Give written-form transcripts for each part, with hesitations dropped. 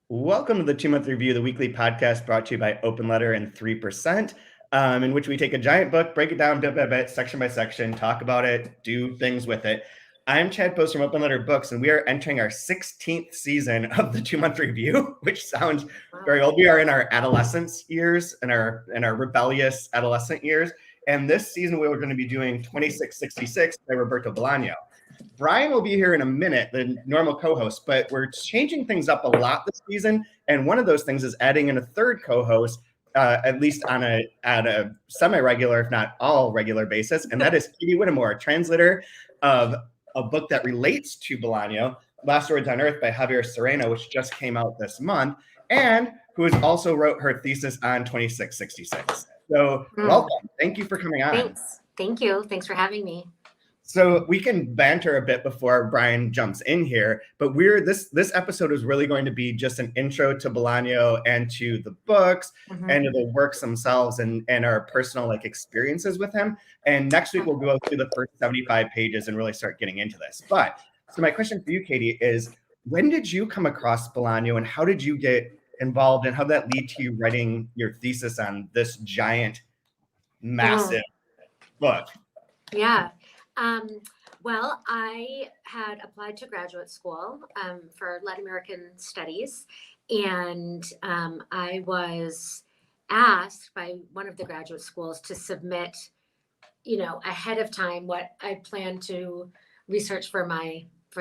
Welcome to the 2-Month Review, the weekly podcast brought to you by Open Letter and 3%, in which we take a giant book, break it down bit by bit, section by section, talk about it, do things with it. I'm Chad Post from Open Letter Books, and we are entering our 16th season of the 2-Month Review, which sounds very old. We are in our adolescence years, in our rebellious adolescent years, and this season we are going to be doing 2666 by Roberto Bolaño. Brian will be here in a minute, the normal co-host, but we're changing things up a lot this season. And one of those things is adding in a third co-host, at least at a semi-regular, if not all regular basis. And that is Katie Whittemore, translator of a book that relates to Bolaño, Last Words on Earth by Javier Sereno, which just came out this month, and who has also wrote her thesis on 2666. So welcome. Thank you for coming on. Thanks. Thank you. Thanks for having me. So we can banter a bit before Brian jumps in here, but this episode is really going to be just an intro to Bolaño and to the books and to the works themselves and our personal experiences with him. And next week we'll go through the first 75 pages and really start getting into this. But so my question for you, Katie, is when did you come across Bolaño and how did you get involved and how did that lead to you writing your thesis on this giant, massive book? Yeah. Well, I had applied to graduate school for Latin American studies, and I was asked by one of the graduate schools to submit, ahead of time what I planned to research for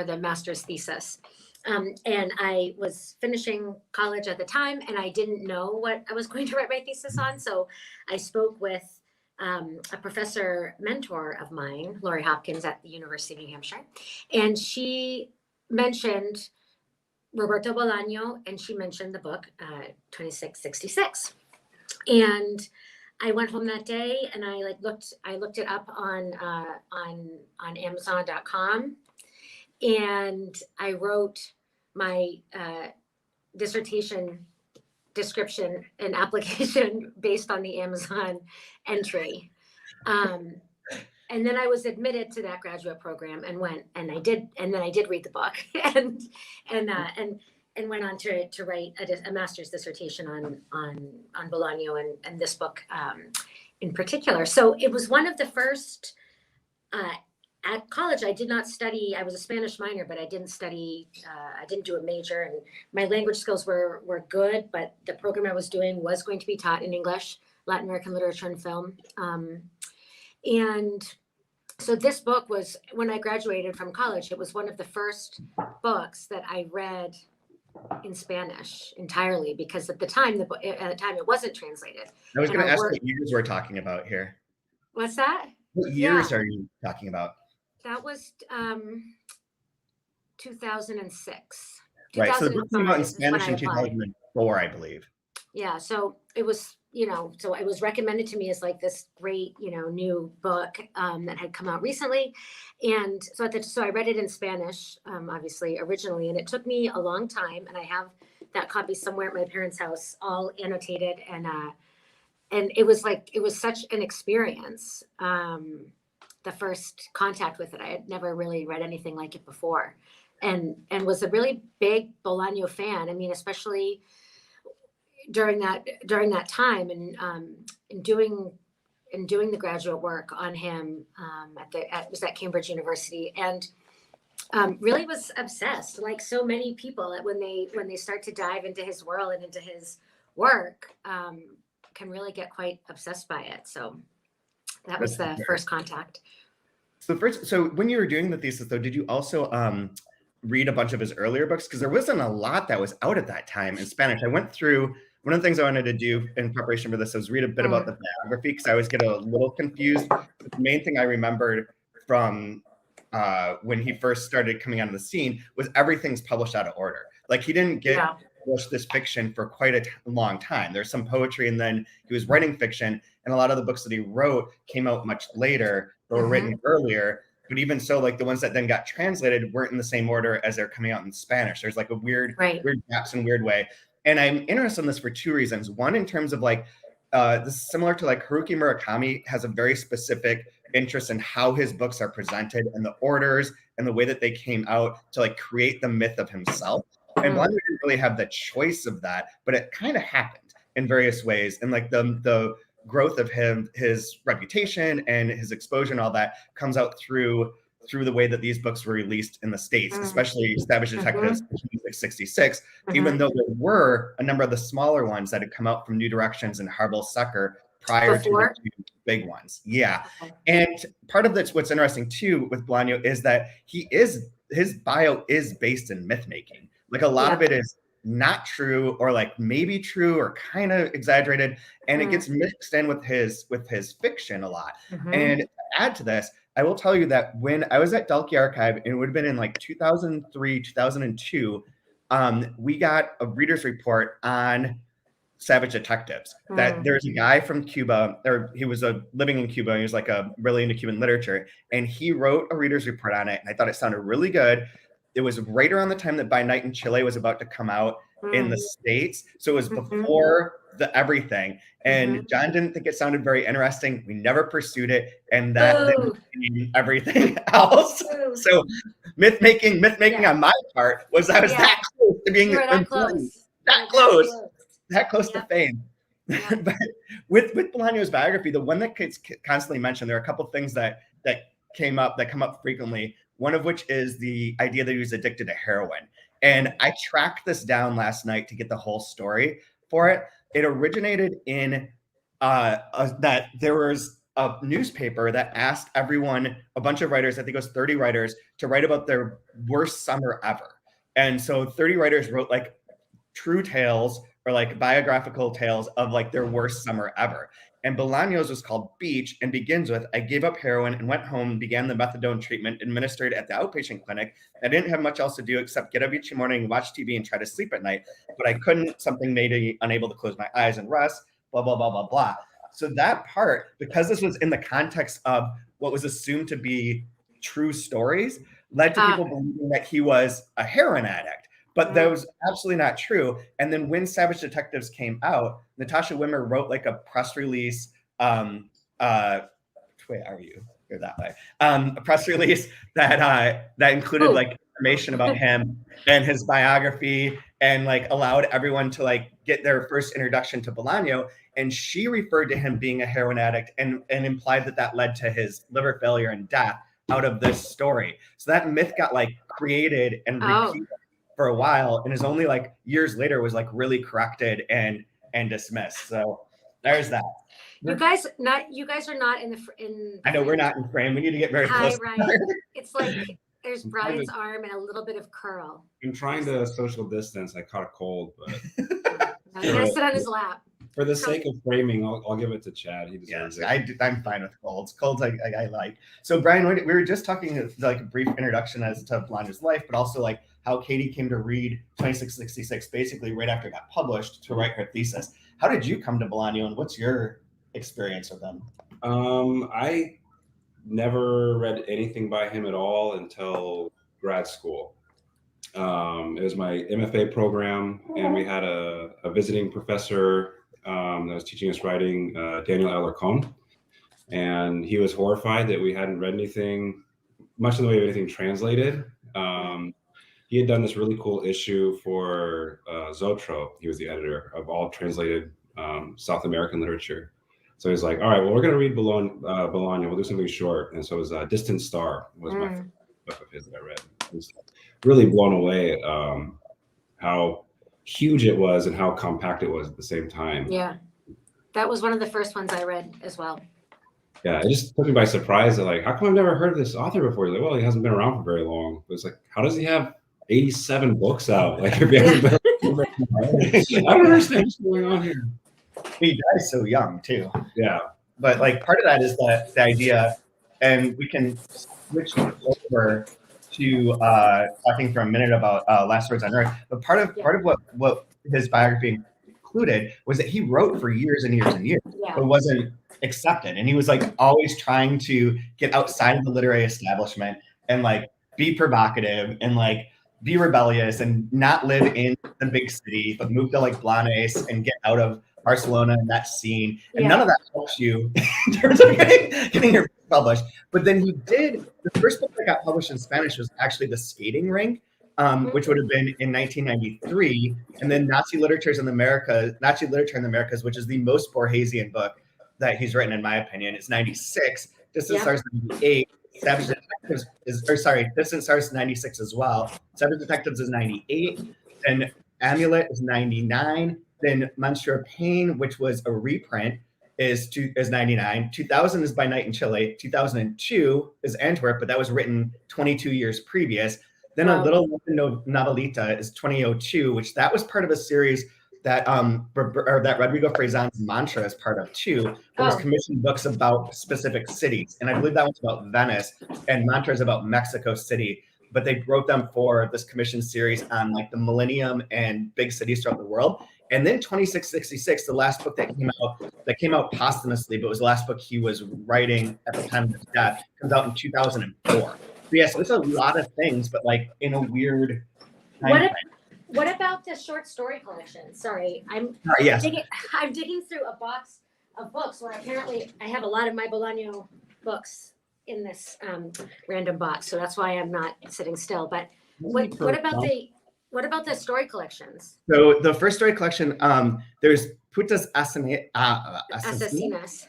the master's thesis. And I was finishing college at the time, and I didn't know what I was going to write my thesis on, so I spoke with a professor mentor of mine, Lori Hopkins at the University of New Hampshire. And she mentioned Roberto Bolaño and she mentioned the book 2666. And I went home that day and I looked it up on Amazon.com and I wrote my dissertation description and application based on the Amazon entry. And then I was admitted to that graduate program and then I did read the book and went on to write a master's dissertation on Bolaño and this book in particular. So it was one of the first, at college, I did not study. I was a Spanish minor, but I didn't study. I didn't do a major, and my language skills were good. But the program I was doing was going to be taught in English, Latin American literature and film. And so this book was, when I graduated from college, it was one of the first books that I read in Spanish entirely, because at the time it wasn't translated. I was going to ask what years we're talking about here. What's that? What years are you talking about? That was 2006. Right. So the book came out in Spanish in 2004, I believe. Yeah. So it was, so it was recommended to me as this great, new book that had come out recently. And so I read it in Spanish, obviously, originally. And it took me a long time. And I have that copy somewhere at my parents' house, all annotated. And it was such an experience. The first contact with it. I had never really read anything like it before, and was a really big Bolaño fan. I mean, especially during that time, and in doing the graduate work on him was at Cambridge University, and really was obsessed, like so many people. When they start to dive into his world and into his work, can really get quite obsessed by it. So that was the first contact. So when you were doing the thesis, though, did you also read a bunch of his earlier books? Because there wasn't a lot that was out at that time in Spanish. I went through, one of the things I wanted to do in preparation for this was read a bit about the biography, because I always get a little confused. The main thing I remembered from when he first started coming onto the scene was everything's published out of order. He didn't get published this fiction for quite a long time. There's some poetry, and then he was writing fiction, and a lot of the books that he wrote came out much later or were written earlier. But even so, the ones that then got translated weren't in the same order as they're coming out in Spanish. There's a weird gaps in weird way. And I'm interested in this for two reasons. One, in terms of this is similar to Haruki Murakami has a very specific interest in how his books are presented and the orders and the way that they came out to create the myth of himself. And Bolaño didn't really have the choice of that, but it kind of happened in various ways. And like the growth of his reputation and his exposure and all that comes out through the way that these books were released in the States, especially Savage Detectives, 1966, even though there were a number of the smaller ones that had come out from New Directions and Harville Sucker prior to the two big ones. Yeah. And part of that's what's interesting too with Bolaño is that his bio is based in myth making. Like a lot of it is not true or like maybe true or kind of exaggerated, and it gets mixed in with his fiction a lot. And to add to this, I will tell you that when I was at Delkey Archive, and it would have been in like 2003, 2002, we got a reader's report on Savage Detectives. That there's a guy from Cuba, or he was living in Cuba, and he was like really into Cuban literature, and he wrote a reader's report on it, and I thought it sounded really good. It was right around the time that By Night in Chile was about to come out in the States, so it was before the everything. And John didn't think it sounded very interesting. We never pursued it, and that then became everything else. So myth making on my part was I was that close to being important, that close to fame. But with Bolaño's biography, the one that gets constantly mentioned, there are a couple things that come up frequently. One of which is the idea that he was addicted to heroin. And I tracked this down last night to get the whole story for it. It originated in that there was a newspaper that asked everyone, a bunch of writers, I think it was 30 writers, to write about their worst summer ever. And so 30 writers wrote like true tales or like biographical tales of like their worst summer ever. And Bolaño's was called Beach and begins with, I gave up heroin and went home and began the methadone treatment administered at the outpatient clinic. I didn't have much else to do except get up each morning, watch TV, and try to sleep at night. But I couldn't. Something made me unable to close my eyes and rest, blah, blah, blah, blah, blah. So that part, because this was in the context of what was assumed to be true stories, led to people believing that he was a heroin addict. But that was absolutely not true. And then when Savage Detectives came out, Natasha Wimmer wrote like a press release. Wait, are you? You're that way. A press release that included like information about him and his biography, and like allowed everyone to like get their first introduction to Bolaño. And she referred to him being a heroin addict and implied that led to his liver failure and death out of this story. So that myth got like created and repeated for a while, and is only like years later was like really corrected and dismissed. So there's that. You guys are not in the I know we're not in frame. We need to get very close. Hi, Ryan. It's like there's Brian's arm and a little bit of curl. I'm trying to social distance. I caught a cold, but You're gonna sit on his lap. For the sake of framing, I'll give it to Chad. He deserves it. I'm fine with colds. Colds I like. So Brian, we were just talking like a brief introduction as to Bolaño's life, but also like how Katie came to read 2666 basically right after it got published to write her thesis. How did you come to Bolaño, and what's your experience with him? I never read anything by him at all until grad school. It was my MFA program, and we had a visiting professor that was teaching us writing, Daniel Alarcon, and he was horrified that we hadn't read anything, much in the way of anything translated. He had done this really cool issue for Zotro. He was the editor of all translated South American literature. So he's like, all right, well, we're going to read Bolaño. We'll do something short. And so it was Distant Star was my favorite book of his that I read. I was really blown away at how huge it was and how compact it was at the same time. Yeah, that was one of the first ones I read as well. Yeah, it just took me by surprise that like, how come I've never heard of this author before? He's like, well, he hasn't been around for very long. But it's like, how does he have 87 books out? Like, if he hasn't been I don't understand what's going on here. He dies so young too. Yeah. But like part of that is the idea, and we can switch over to talking for a minute about Last Words on Earth. But part of what his biography included was that he wrote for years and years and years, but wasn't accepted. And he was like always trying to get outside of the literary establishment and like be provocative and like be rebellious and not live in the big city, but move to like Blanes and get out of Barcelona and that scene. And none of that helps you in terms of getting your book published. But then he did, the first book that got published in Spanish was actually The Skating Rink. which would have been in 1993. And then Nazi Literature in the Americas, which is the most Borgesian book that he's written, in my opinion, is 96. Distant Stars 98. Savage Detectives Distant Stars 96 as well. Savage Detectives is 98. Then Amulet is 99. Then Monsieur Pain, which was a reprint, is 99. 2000 is By Night in Chile. 2002 is Antwerp, but that was written 22 years previous. Then A Little Novelita is 2002, which that was part of a series that that Rodrigo Frazan's Mantra is part of too. It was commissioned books about specific cities, and I believe that one's about Venice, and Mantra is about Mexico City. But they wrote them for this commission series on like the millennium and big cities throughout the world. And then 2666, the last book that came out posthumously, but was the last book he was writing at the time of his death, comes out in 2004. So yeah, so it's a lot of things, but like in a weird time What about the short story collection? Sorry, I'm digging through a box of books where apparently I have a lot of my Bolaño books in this random box, so that's why I'm not sitting still. But what about the story collections? So the first story collection, there's Putas Asesinas,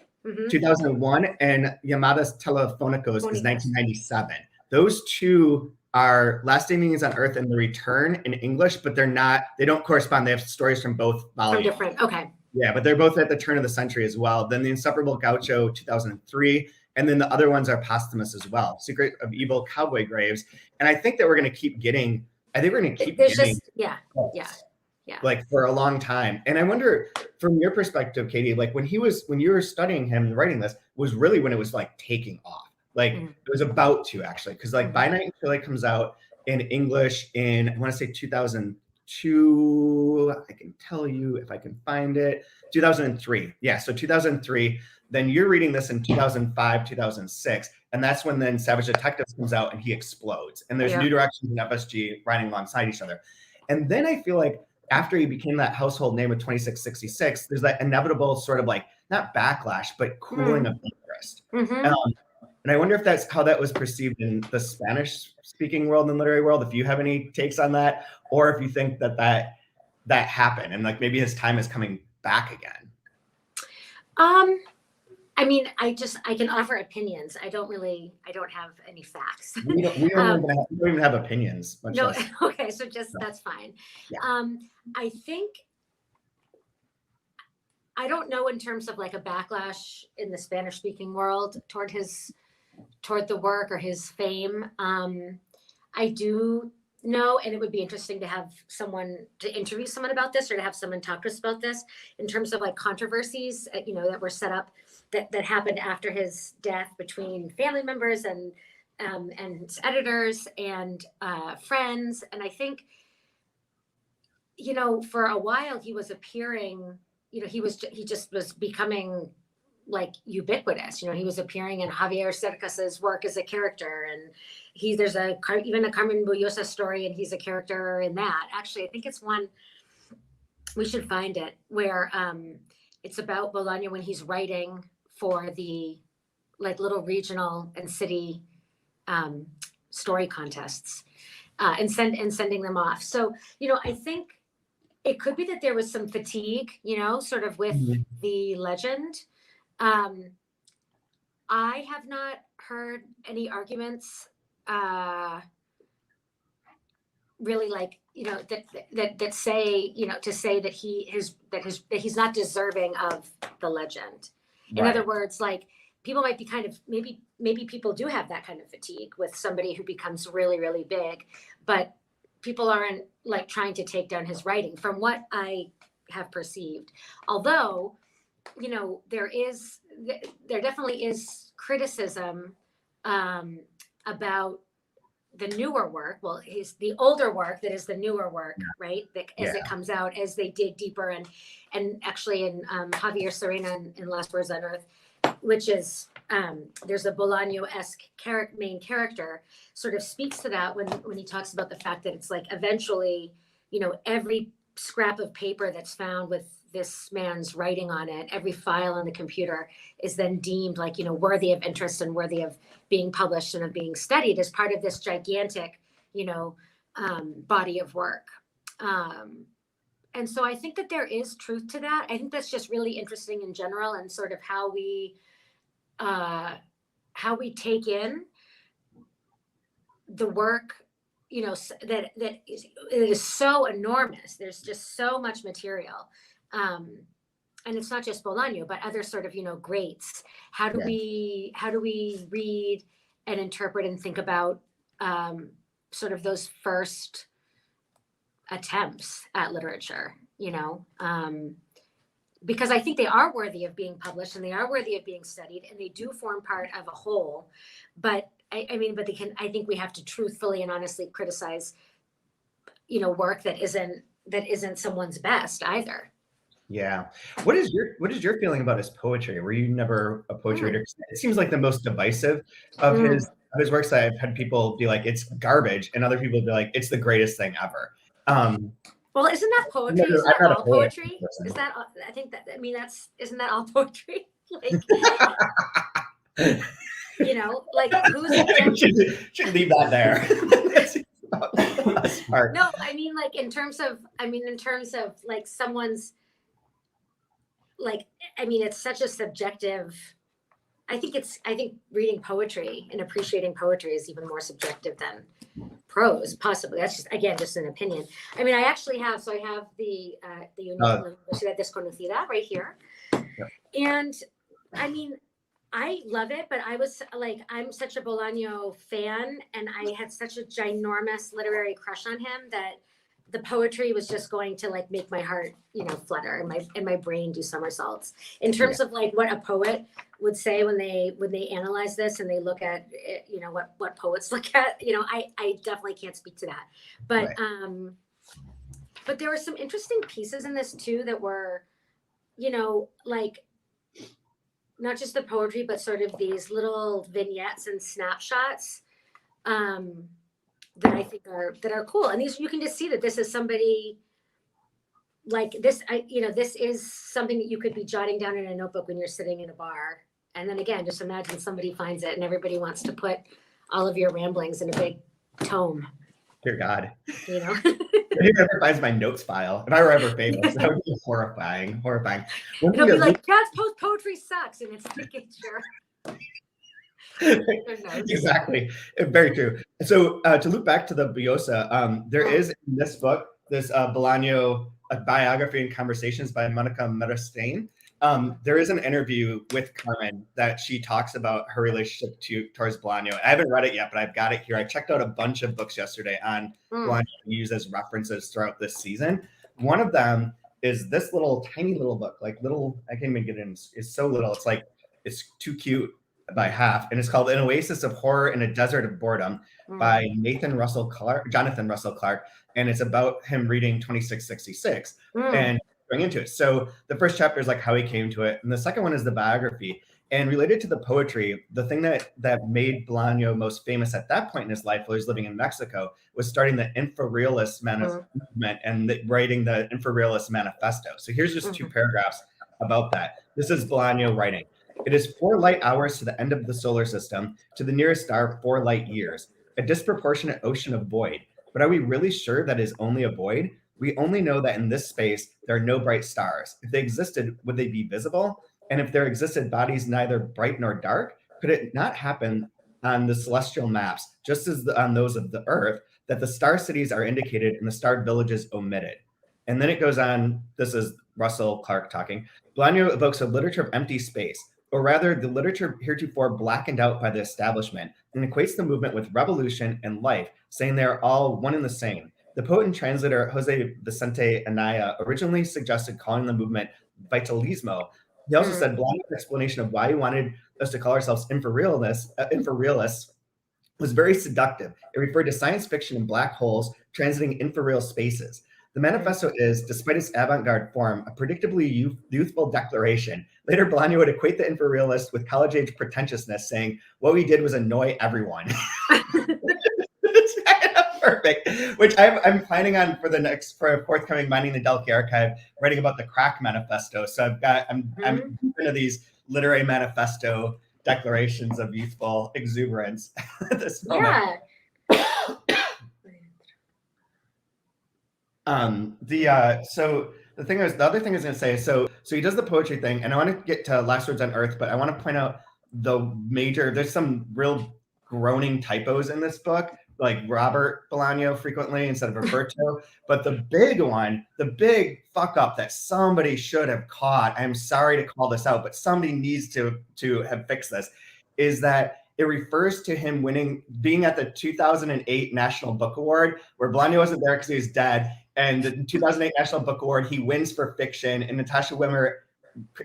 2001, and Llamadas Telefónicos is 1997. Those two are Last Evenings on Earth and The Return in English, but they don't correspond. They have stories from both volumes. From different, okay. Yeah, but they're both at the turn of the century as well. Then The Inseparable Gaucho, 2003. And then the other ones are posthumous as well. Secret of Evil, Cowboy Graves. And I think that we're going to keep getting, like for a long time. And I wonder, from your perspective, Katie, like when you were studying him and writing this, was really when it was like taking off. Like it was about to actually, because like By Night in Chile comes out in English in, I want to say 2002. I can tell you if I can find it. 2003. Yeah, so 2003. Then you're reading this in 2005, 2006, and that's when then Savage Detectives comes out and he explodes. And there's New Directions and FSG writing alongside each other. And then I feel like after he became that household name of 2666, there's that inevitable sort of like, not backlash, but cooling of interest. And I wonder if that's how that was perceived in the Spanish-speaking world and literary world, if you have any takes on that, or if you think that happened and like maybe his time is coming back again. I mean, I can offer opinions. I don't have any facts. We don't even have opinions. No, okay, so that's fine. Yeah. I think, I don't know in terms of like a backlash in the Spanish-speaking world toward the work or his fame. I do know, and it would be interesting to interview someone about this, or to have someone talk to us about this in terms of like controversies, that were set up that happened after his death between family members and editors and friends. And I think, for a while he was appearing, he just was becoming like ubiquitous. He was appearing in Javier Cercas's work as a character, and there's even a Carmen Buyosa story, and he's a character in that. Actually, I think it's one, we should find it, where it's about Bolaño when he's writing for the like little regional and city story contests and sending them off. So, I think it could be that there was some fatigue, sort of with the legend. I have not heard any arguments really like, that say, to say that he's not deserving of the legend. In other words, like people might be kind of, maybe people do have that kind of fatigue with somebody who becomes really, really big, but people aren't like trying to take down his writing from what I have perceived. Although, there definitely is criticism about the newer work. Well, the older work that is the newer work, right? As it comes out, as they dig deeper, and actually in Javier Serena in Last Words on Earth, which is there's a Bolaño-esque main character, sort of speaks to that when he talks about the fact that it's like eventually, every scrap of paper that's found with this man's writing on it, every file on the computer is then deemed like, worthy of interest and worthy of being published and of being studied as part of this gigantic, body of work. And so I think that there is truth to that. I think that's just really interesting in general, and sort of how we take in the work, you know, that it is so enormous. There's just so much material. And it's not just Bolaño, but other sort of, you know, greats. How do we read and interpret and think about sort of those first attempts at literature, you know? Because I think they are worthy of being published, and they are worthy of being studied, and they do form part of a whole. But I think we have to truthfully and honestly criticize, you know, work that isn't someone's best either. Yeah. What is your feeling about his poetry? Were you never a poetry reader? It seems like the most divisive of his works. That I've had people be like, it's garbage, and other people be like, it's the greatest thing ever. Well, isn't that poetry? Isn't that all poetry? Is that? I think that. I mean, isn't that all poetry? Like, you know, like who's? Should leave that there. No, I mean, like in terms of like someone's. Like, I mean, it's such a subjective. I think reading poetry and appreciating poetry is even more subjective than prose, possibly. That's just, again, just an opinion. I mean, I actually have, so I have the Universidad Desconocida right here. Yep. And I mean, I love it, but I was like, I'm such a Bolaño fan, and I had such a ginormous literary crush on him that the poetry was just going to like make my heart, you know, flutter and my brain do somersaults. In terms of like what a poet would say when they analyze this and they look at it, you know, what poets look at, you know, I definitely can't speak to that. But but there were some interesting pieces in this too that were, you know, like not just the poetry, but sort of these little vignettes and snapshots. That I think are cool. And these, you can just see that this is somebody like this, this is something that you could be jotting down in a notebook when you're sitting in a bar. And then again, just imagine somebody finds it and everybody wants to put all of your ramblings in a big tome. Dear God. You know? If ever finds my notes file, if I were ever famous, that would be horrifying. It'll be like, Dad's poetry sucks, and it's thinking, sure. Exactly. Very true. So to loop back to the Biosa, there is in this book, this Bolaño biography and conversations by Monica Meristain. There is an interview with Carmen that she talks about her relationship towards Bolaño. I haven't read it yet, but I've got it here. I checked out a bunch of books yesterday on Bolaño used as references throughout this season. One of them is this tiny little book, I can't even get it in. It's so little. It's too cute by half, and it's called An Oasis of Horror in a Desert of Boredom by Jonathan Russell Clark, and it's about him reading 2666 and going into it. So the first chapter is like how he came to it, and the second one is the biography. And related to the poetry, the thing that made Bolaño most famous at that point in his life while he was living in Mexico was starting the infrarealist movement and writing the infrarealist manifesto. So here's just two paragraphs about that. This is Bolaño writing. It is 4 light hours to the end of the solar system, to the nearest star 4 light years, a disproportionate ocean of void. But are we really sure that is only a void? We only know that in this space, there are no bright stars. If they existed, would they be visible? And if there existed bodies neither bright nor dark, could it not happen on the celestial maps, just as on those of the Earth, that the star cities are indicated and the starred villages omitted? And then it goes on, this is Russell Clark talking, Bolaño evokes a literature of empty space, or rather the literature heretofore blackened out by the establishment, and equates the movement with revolution and life, saying they are all one and the same. The poet and translator Jose Vicente Anaya originally suggested calling the movement vitalismo. He also said Bolaño's explanation of why he wanted us to call ourselves infrarealists was very seductive. It referred to science fiction and black holes transiting infrareal spaces. The manifesto is, despite its avant-garde form, a predictably youthful declaration. Later, Bolaño would equate the infrarealist with college-age pretentiousness, saying, what we did was annoy everyone. It's kind of perfect, which I'm planning on for a forthcoming Mining the Delphi archive, writing about the crack manifesto. So I'm into these literary manifesto declarations of youthful exuberance at this moment. Yeah. So the other thing I was going to say, so he does the poetry thing, and I want to get to Last Words on Earth, but I want to point out there's some real groaning typos in this book, like Robert Bolaño frequently instead of Roberto. But the big fuck up that somebody should have caught, I'm sorry to call this out, but somebody needs to have fixed this, is that it refers to him being at the 2008 National Book Award, where Bolaño wasn't there because he was dead. And the 2008 National Book Award, he wins for fiction, and Natasha Wimmer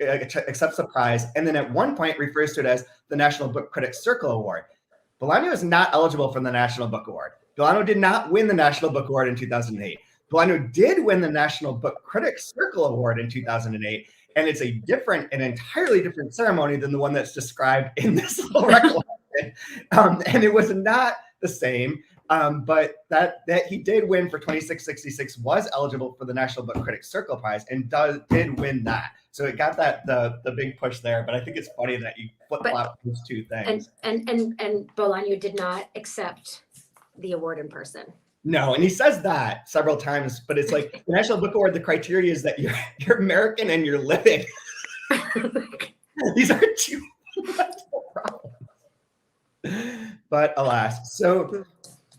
accepts the prize. And then at one point refers to it as the National Book Critics Circle Award. Bolaño is not eligible for the National Book Award. Bolaño did not win the National Book Award in 2008. Bolaño did win the National Book Critics Circle Award in 2008. And it's an entirely different ceremony than the one that's described in this little recollection. And it was not the same, but that he did win for 2666, was eligible for the National Book Critics Circle Prize, and did win that. So it got the big push there. But I think it's funny that you flip-flop those two things. And Bolaño did not accept the award in person. No, and he says that several times, but it's like the National Book Award, the criteria is that you're American and you're living. These are two problems. But alas. So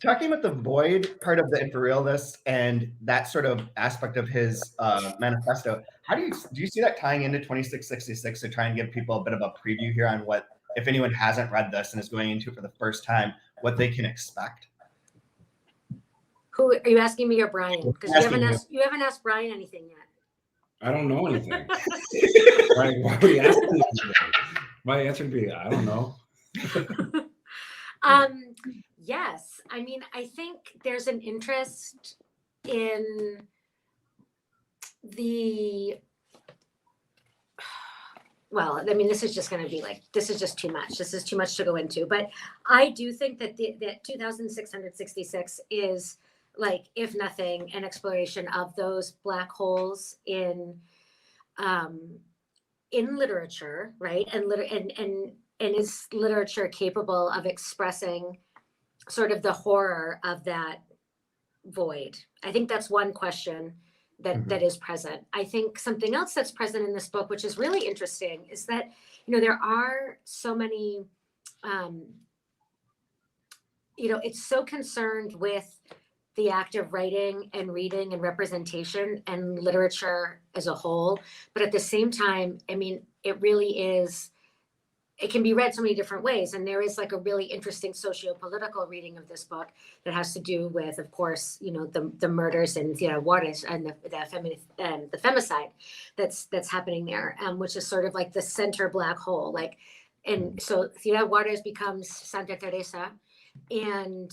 talking about the void part of the infrarealist and that sort of aspect of his manifesto, how do you see that tying into 2666 to try and give people a bit of a preview here on what, if anyone hasn't read this and is going into it for the first time, what they can expect? Who are you asking, me or Brian? Because you haven't asked Brian anything yet. I don't know anything. Why would you ask me anything? My answer would be, I don't know. Yes. I mean, I think there's an interest in this is just going to be this is just too much. This is too much to go into. But I do think that that 2666 is, if nothing, an exploration of those black holes in literature, right? And is literature capable of expressing sort of the horror of that void? I think that's one question that is present. I think something else that's present in this book, which is really interesting, is that, there are so many, it's so concerned with the act of writing and reading and representation and literature as a whole. But at the same time, I mean, it really is, it can be read so many different ways. And there is a really interesting socio-political reading of this book that has to do with, of course, the murders and Juarez and the femicide that's happening there, which is sort of the center black hole. And so Ciudad Juarez becomes Santa Teresa, and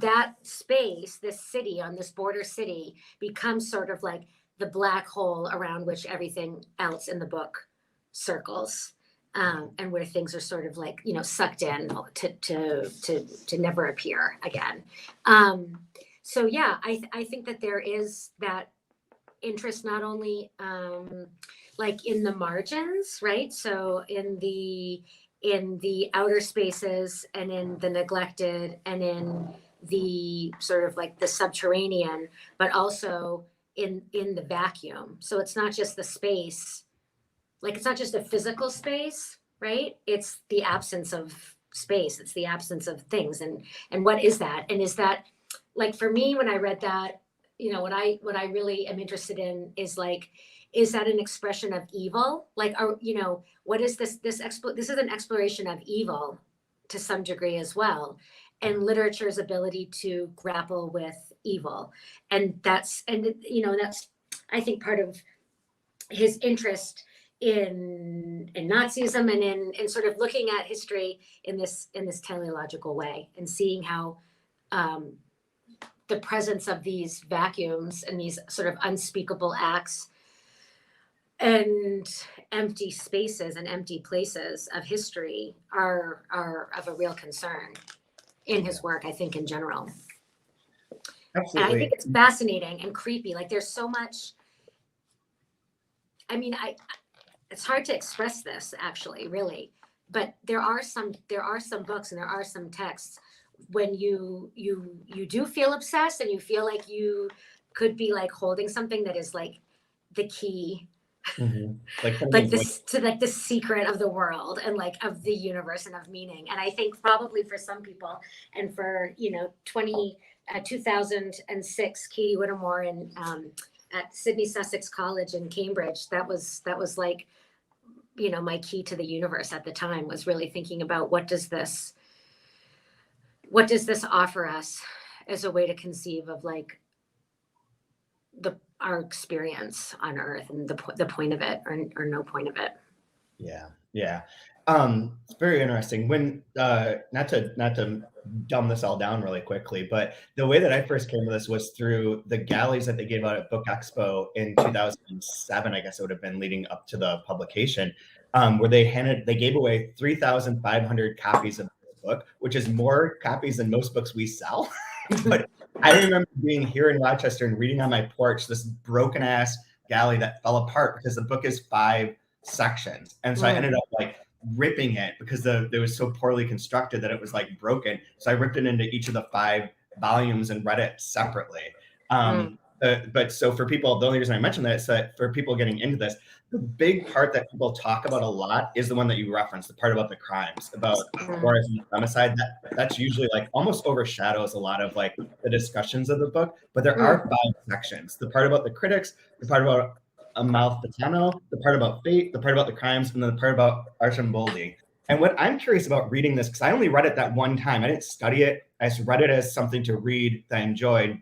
that space, this city, on this border city, becomes sort of the black hole around which everything else in the book circles, and where things are sort of sucked in to never appear again. So yeah, I think that there is that interest not only in the margins, right? So in the outer spaces and in the neglected and in the sort of the subterranean, but also in the vacuum. So it's not just the space, it's not just a physical space, right? It's the absence of space. It's the absence of things. And what is that? And is that, for me, when I read that, what I really am interested in is is that an expression of evil? What is this? This is an exploration of evil to some degree as well, and literature's ability to grapple with evil. And that's I think part of his interest in Nazism and in sort of looking at history in this teleological way, and seeing how the presence of these vacuums and these sort of unspeakable acts and empty spaces and empty places of history are of a real concern in his work, I think, in general. Absolutely. And I think it's fascinating and creepy. There's so much, I mean, it's hard to express this, actually, really, but there are some books and there are some texts when you do feel obsessed and you feel like you could be like holding something that is like the key, like this to like the secret of the world and like of the universe and of meaning. And I think probably for some people, and for 2006 Katie Whittemore and at Sydney Sussex College in Cambridge, that was like my key to the universe at the time, was really thinking about what does this offer us as a way to conceive of like our experience on Earth and the point of it, or no point of it. Yeah. It's very interesting. When not to dumb this all down really quickly, but the way that I first came to this was through the galleys that they gave out at Book Expo in 2007. I guess it would have been leading up to the publication, where they gave away 3,500 copies of this book, which is more copies than most books we sell. But I remember being here in Rochester and reading on my porch this broken ass galley that fell apart because the book is 5 sections. And so I ended up like ripping it because it was so poorly constructed that it was like broken. So I ripped it into each of the 5 volumes and read it separately. But so for people, the only reason I mentioned that is that for people getting into this, the big part that people talk about a lot is the one that you referenced, the part about the crimes, about wars and femicide. That's usually like almost overshadows a lot of like the discussions of the book. But there are 5 sections: the part about the critics, the part about Amalfitano, the part about fate, the part about the crimes, and then the part about Archamboldi. And what I'm curious about reading this, because I only read it that one time, I didn't study it. I just read it as something to read that I enjoyed,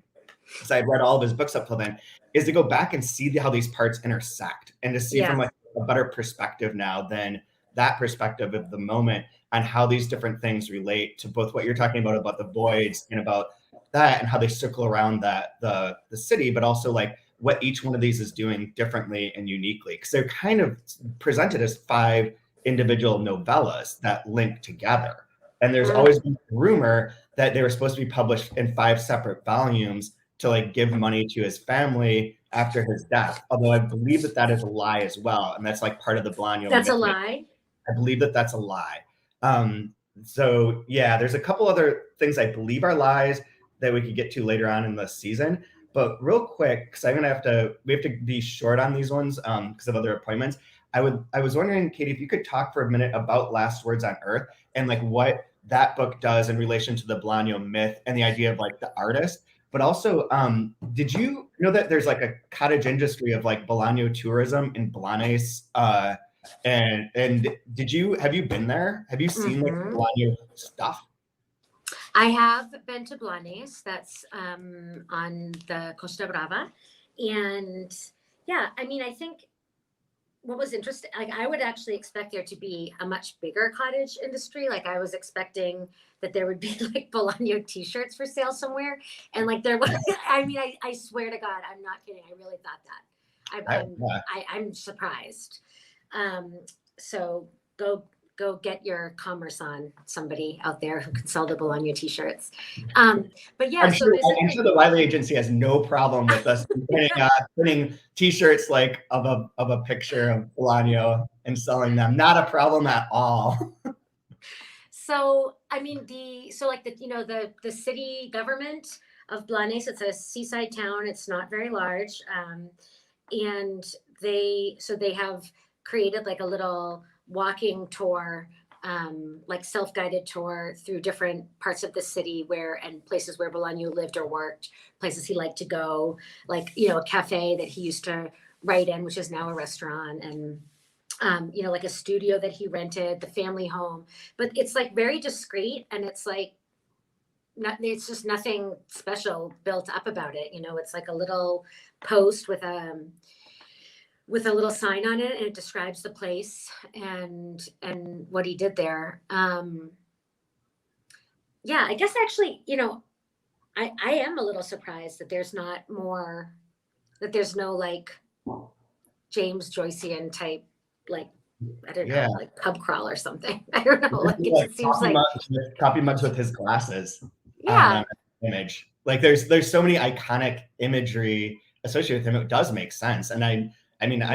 because I had read all of his books up till then, is to go back and see how these parts intersect and to see from like a better perspective now than that perspective of the moment on how these different things relate to both what you're talking about the voids and about that and how they circle around the city, but also like what each one of these is doing differently and uniquely, because they're kind of presented as 5 individual novellas that link together. And there's always been a rumor that they were supposed to be published in 5 separate volumes to like give money to his family after his death. Although I believe that is a lie as well. And that's like part of the Bolaño. That's a lie? I believe that that's a lie. So yeah, there's a couple other things I believe are lies that we could get to later on in the season. But real quick, because we have to be short on these ones because of other appointments. I was wondering, Katie, if you could talk for a minute about Last Words on Earth and like what that book does in relation to the Bolaño myth and the idea of like the artist. But also, did you know that there's like a cottage industry of like Bolaño tourism in Blanes? And have you been there? Have you seen like Bolaño stuff? I have been to Blanes. That's on the Costa Brava. And yeah, I mean, I think what was interesting, like I would actually expect there to be a much bigger cottage industry. Like I was expecting that there would be like Bolaño t-shirts for sale somewhere. And like there was, I mean, I swear to God, I'm not kidding. I really thought that. I'm surprised. So go get your commerce on, somebody out there who can sell the Bolaño t-shirts. But yeah, I'm sure the Wiley Agency has no problem with us printing t-shirts like of a picture of Bolaño and selling them. Not a problem at all. So I mean, the city government of Blanes, it's a seaside town. It's not very large, and they have created like a little walking tour, like self-guided tour through different parts of the city and places where Bolaño lived or worked, places he liked to go, like, a cafe that he used to write in, which is now a restaurant, and, like a studio that he rented, the family home. But it's like very discreet, and it's like, it's just nothing special built up about it. It's like a little post with a little sign on it, and it describes the place and what he did there. Yeah, I guess actually, I am a little surprised that there's no like James Joycean type, like, I don't know, like pub crawl or something. I don't know. Like it just seems like copy much with his glasses. Yeah. Image. Like there's so many iconic imagery associated with him. It does make sense. And I'm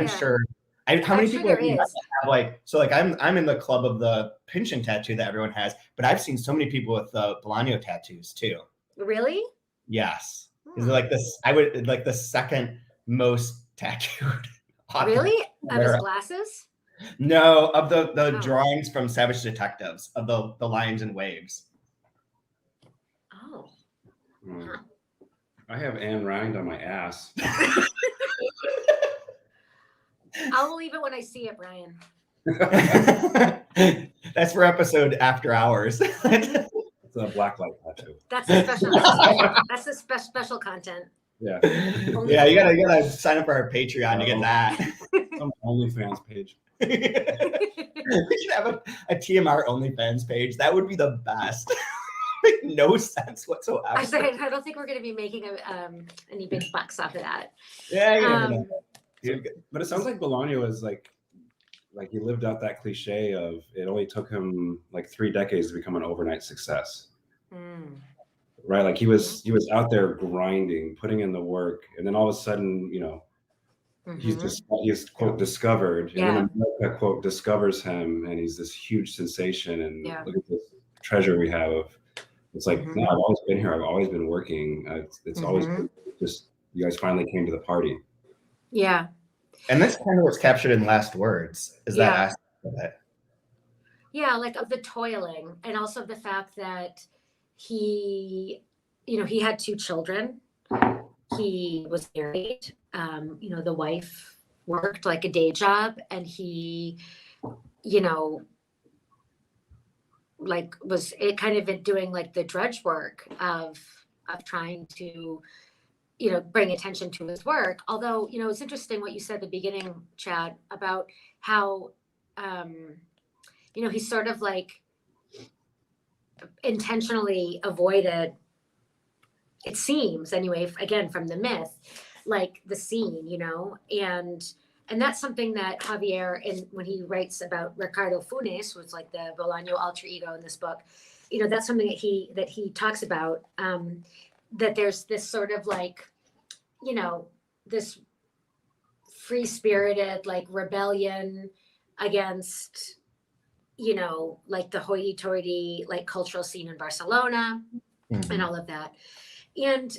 sure How many people there have you met is. that have like, so like I'm in the club of the pension tattoo that everyone has, but I've seen so many people with Bolaño tattoos too. Really? Yes. Is it like this? I would like the second most tattooed author. Really? Of his glasses? No, of the Oh. drawings from Savage Detectives of the lions and waves. Oh. Huh. I have Anne Rind on my ass. I'll believe it when I see it, Brian. That's for episode after hours. It's a blacklight tattoo. That's a special. That's the special content. Yeah. Yeah, you gotta sign up for our Patreon to get that. Some OnlyFans page. We should have a TMR OnlyFans page. That would be the best. Make no sense whatsoever. I don't think we're going to be making any big bucks off of that. Yeah, but it sounds like Bolaño is like he lived out that cliche of it only took him like 3 decades to become an overnight success. Right? Like he was out there grinding, putting in the work, and then all of a sudden, you know, he's quote discovered, and then America quote discovers him, and he's this huge sensation. And look at this treasure we have. It's like, no, I've always been here. I've always been working. It's always been just you guys finally came to the party. Yeah. And that's kind of what's captured in Last Words, is that aspect of it. Yeah, like of the toiling, and also the fact that he had 2 children. He was married. The wife worked like a day job, and he, like was it kind of doing like the drudge work of trying to, bring attention to his work. Although, it's interesting what you said at the beginning, Chad, about how, he sort of like intentionally avoided, it seems anyway, again, from the myth, like the scene, and that's something that Javier, when he writes about Ricardo Funes, who's like the Bolaño alter ego in this book, that's something that he talks about, that there's this sort of like, this free-spirited like rebellion against, like the hoity-toity like cultural scene in Barcelona and all of that. And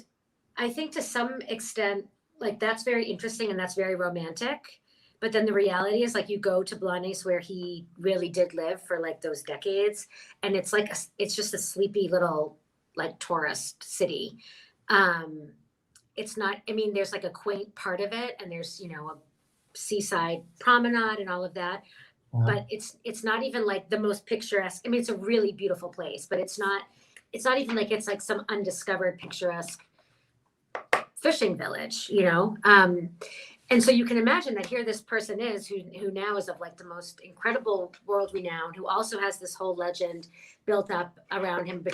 I think to some extent, like that's very interesting and that's very romantic. But then the reality is, like, you go to Blanes, where he really did live for like those decades, and it's like it's just a sleepy little like tourist city. It's not. I mean, there's like a quaint part of it, and there's a seaside promenade and all of that. But it's not even like the most picturesque. I mean, it's a really beautiful place, but it's not even like it's like some undiscovered picturesque fishing village, and so you can imagine that here this person is who now is of like the most incredible world renown, who also has this whole legend built up around him,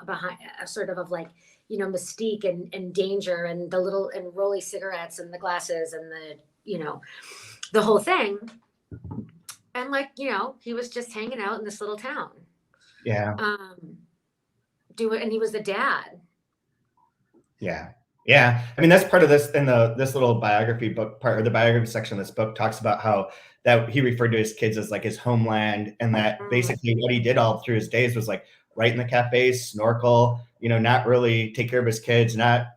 behind a sort of like, mystique and danger and the little and rolly cigarettes and the glasses and the whole thing. And like, he was just hanging out in this little town. Yeah. And he was the dad. Yeah. Yeah. I mean, that's part of this in this little biography book part, or the biography section of this book talks about how that he referred to his kids as like his homeland, and that basically what he did all through his days was like write in the cafes, snorkel, not really take care of his kids, not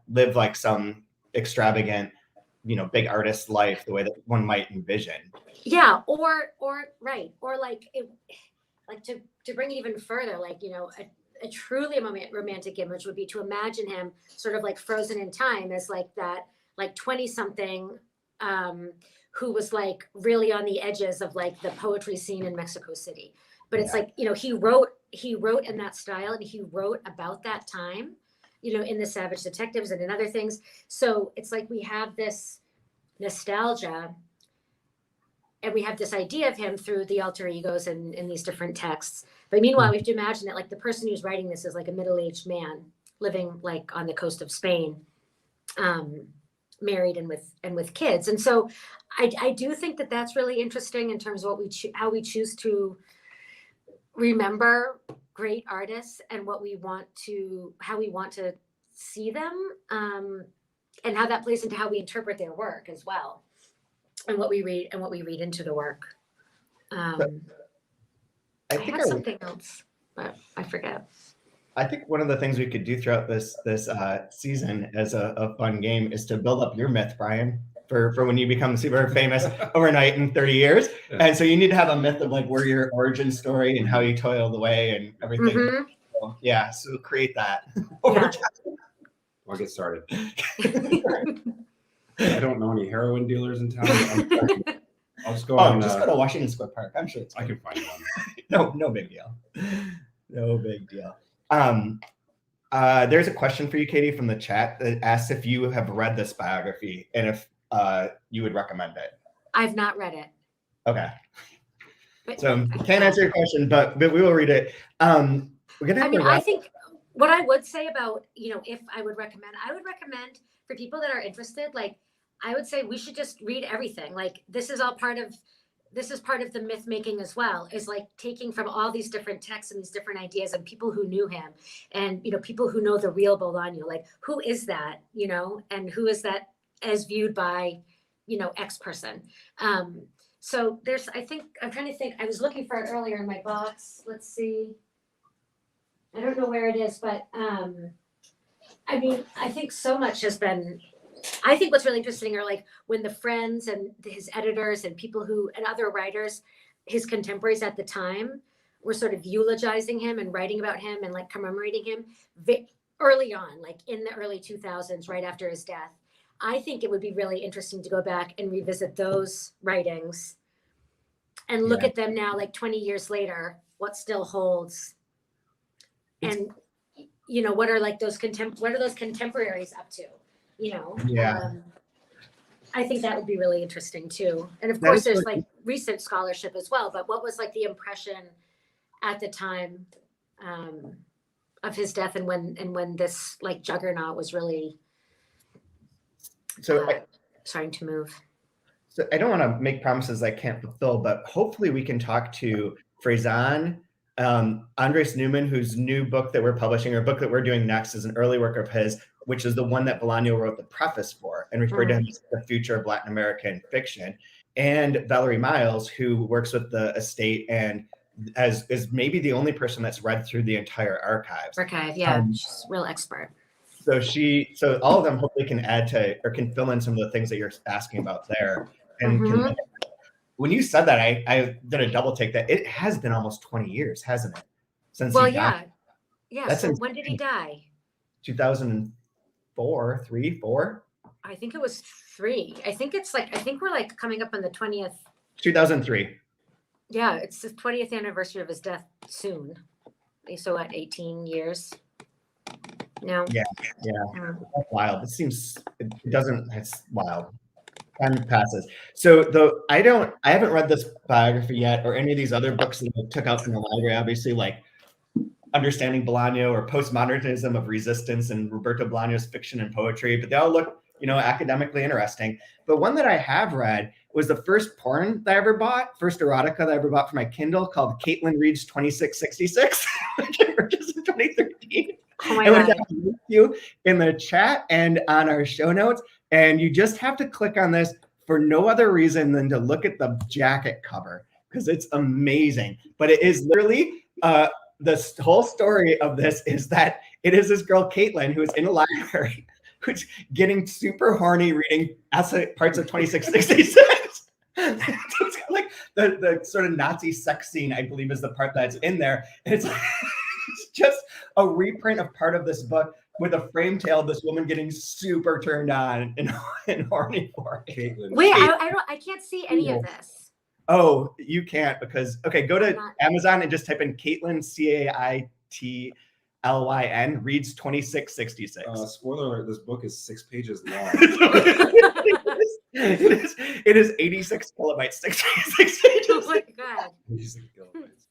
live like some extravagant, big artist life the way that one might envision. Yeah. Or right. Or like to bring it even further, like, a truly romantic image would be to imagine him sort of like frozen in time as like that, like 20 something, who was like really on the edges of like the poetry scene in Mexico City. But it's like, he wrote in that style, and he wrote about that time, in the Savage Detectives and in other things. So it's like we have this nostalgia, and we have this idea of him through the alter egos and in these different texts. But meanwhile, we have to imagine that like the person who's writing this is like a middle-aged man living like on the coast of Spain, married and with kids. And so I do think that that's really interesting in terms of what how we choose to remember great artists and how we want to see them, and how that plays into how we interpret their work as well. what we read into the work. I I think had something else, but I forget. I think one of the things we could do throughout this season as a fun game is to build up your myth, Brian, for when you become super famous overnight in 30 years. Yeah. And so you need to have a myth of like where your origin story and how you toiled away and everything. Mhm. So, yeah, so create that over Yeah. time. I'll get started. I don't know any heroin dealers in town. I'll just go on. Just go to Washington Square Park. I'm sure I can find one. no big deal. No big deal. There's a question for you, Katie, from the chat that asks if you have read this biography and if you would recommend it. I've not read it. Okay. But So can't answer your question, but we will read it. We're gonna have to I think what I would say about, if I would recommend for people that are interested, like, I would say we should just read everything. Like, this is part of the myth making as well, is like taking from all these different texts and these different ideas and people who knew him and, people who know the real Bolaño, like, who is that, and who is that as viewed by, X person. So I'm trying to think, I was looking for it earlier in my box. Let's see. I don't know where it is, but I think so much has been. I think what's really interesting are like when the friends and his editors and people and other writers, his contemporaries at the time, were sort of eulogizing him and writing about him and like commemorating him early on, like in the early 2000s, right after his death. I think it would be really interesting to go back and revisit those writings and look at them now, like 20 years later, what still holds. And, what are like those contemporaries up to? I think that would be really interesting too. And of course, there's like recent scholarship as well. But what was like the impression at the time of his death, and when this like juggernaut was really starting to move? So I don't want to make promises I can't fulfill, but hopefully we can talk to Faison, Andres Newman, whose new book that we're publishing, or book that we're doing next, is an early work of his, which is the one that Bolaño wrote the preface for and referred to him as the future of Latin American fiction, and Valerie Miles, who works with the estate and is maybe the only person that's read through the entire archives. She's a real expert. So all of them hopefully can add to or can fill in some of the things that you're asking about there. And when you said that, I did a double take that it has been almost 20 years, hasn't it? Since he died. So when did he die? 2004, 4? I think it was 3. I think we're like coming up on the 20th. 2003. Yeah, it's the 20th anniversary of his death soon. So at 18 years. No. Yeah. That's wild. It's wild. Time passes. So I haven't read this biography yet, or any of these other books that I took out from the library, obviously, like Understanding Bolaño or Postmodernism of Resistance and Roberto Bolaño's fiction and poetry, but they all look, academically interesting. But one that I have read was the first porn that I ever bought, first erotica that I ever bought for my Kindle, called Caitlin Reads 2666, which I purchased in 2013. Oh my God. Link you in the chat and on our show notes. And you just have to click on this for no other reason than to look at the jacket cover, because it's amazing. But it is literally the whole story of this is that it is this girl, Caitlin, who is in a library, who's getting super horny reading parts of 2666. So it's got like the sort of Nazi sex scene, I believe, is the part that's in there. And it's just a reprint of part of this book with a frame tale of this woman getting super turned on and horny for Caitlin. Wait, I can't see any of this. Oh, you can't go to Amazon and just type in Caitlin, Caitlyn, reads 2666. Spoiler alert, this book is 6 pages long. It is 86 kilobytes, 66 pages. Oh my God. 86 kilobytes.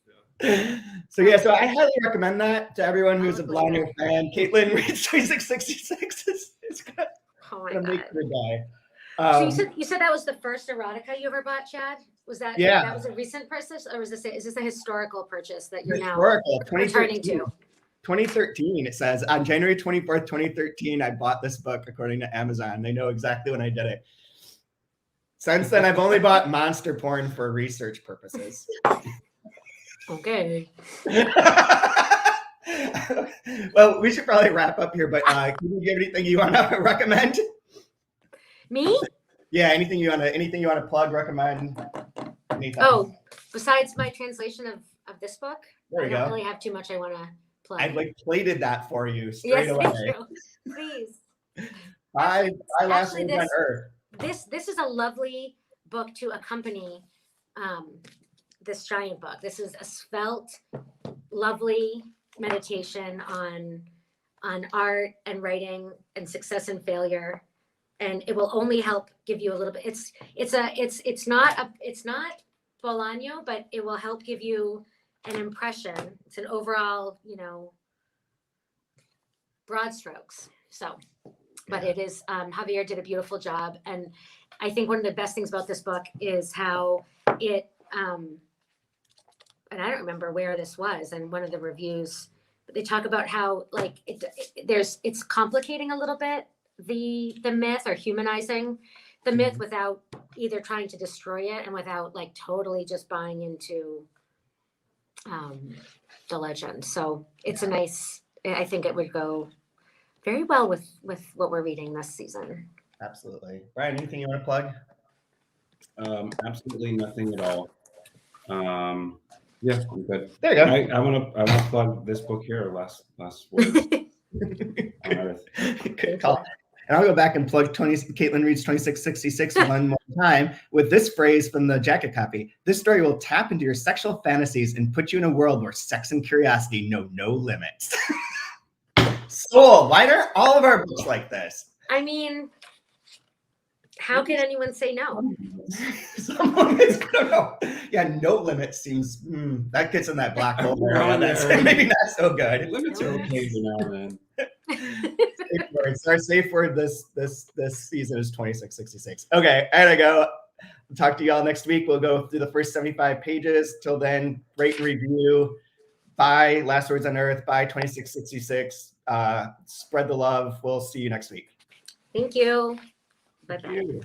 So I highly recommend that to everyone who's a Bolaño fan. Caitlin Reads 2666 is gonna make your day. So you said that was the first erotica you ever bought, Chad? Was that that was a recent purchase, or is this a historical purchase that you're now returning to? 2013. It says on January 24th, 2013, I bought this book according to Amazon. They know exactly when I did it. Since then, I've only bought monster porn for research purposes. Okay. Well, we should probably wrap up here, but can you give anything you want to recommend? Me? Yeah, anything you want to plug, recommend? Anything? Oh, besides my translation of this book, There I you don't go. really have too much I want to plug. I like plated that for you straight Yes, away. thank you. Please. Bye, last Actually, words on Earth. This is a lovely book to accompany this giant book. This is a svelte, lovely meditation on art and writing and success and failure, and it will only help give you a little bit. It's not Bolaño, but it will help give you an impression. It's an overall, broad strokes. So, but it is Javier did a beautiful job, and I think one of the best things about this book is how it and I don't remember where this was in one of the reviews, but they talk about how like it's complicating a little bit the myth, or humanizing the myth without either trying to destroy it and without like totally just buying into the legend. So it's a nice, I think it would go very well with what we're reading this season. Absolutely. Brian, anything you want to plug? Absolutely nothing at all. Yeah, I'm good. There you go. I want to plug this book here. Last words on Earth. Good call. And I'll go back and plug Caitlin Reed's 2666 one more time with this phrase from the jacket copy. This story will tap into your sexual fantasies and put you in a world where sex and curiosity know no limits. Soul. Why are all of our books like this? I mean, how can anyone say no? Someone is gonna know. Yeah, no limits seems that gets in that black hole. That's maybe not so good. Limits are okay for now and then. Safe words. Our safe word this season is 2666. Okay, I gotta go. We'll talk to y'all next week. We'll go through the first 75 pages. Till then, rate and review. Buy Last Words on Earth. Buy 2666. Spread the love. We'll see you next week. Thank you. Bye-bye. Thank you.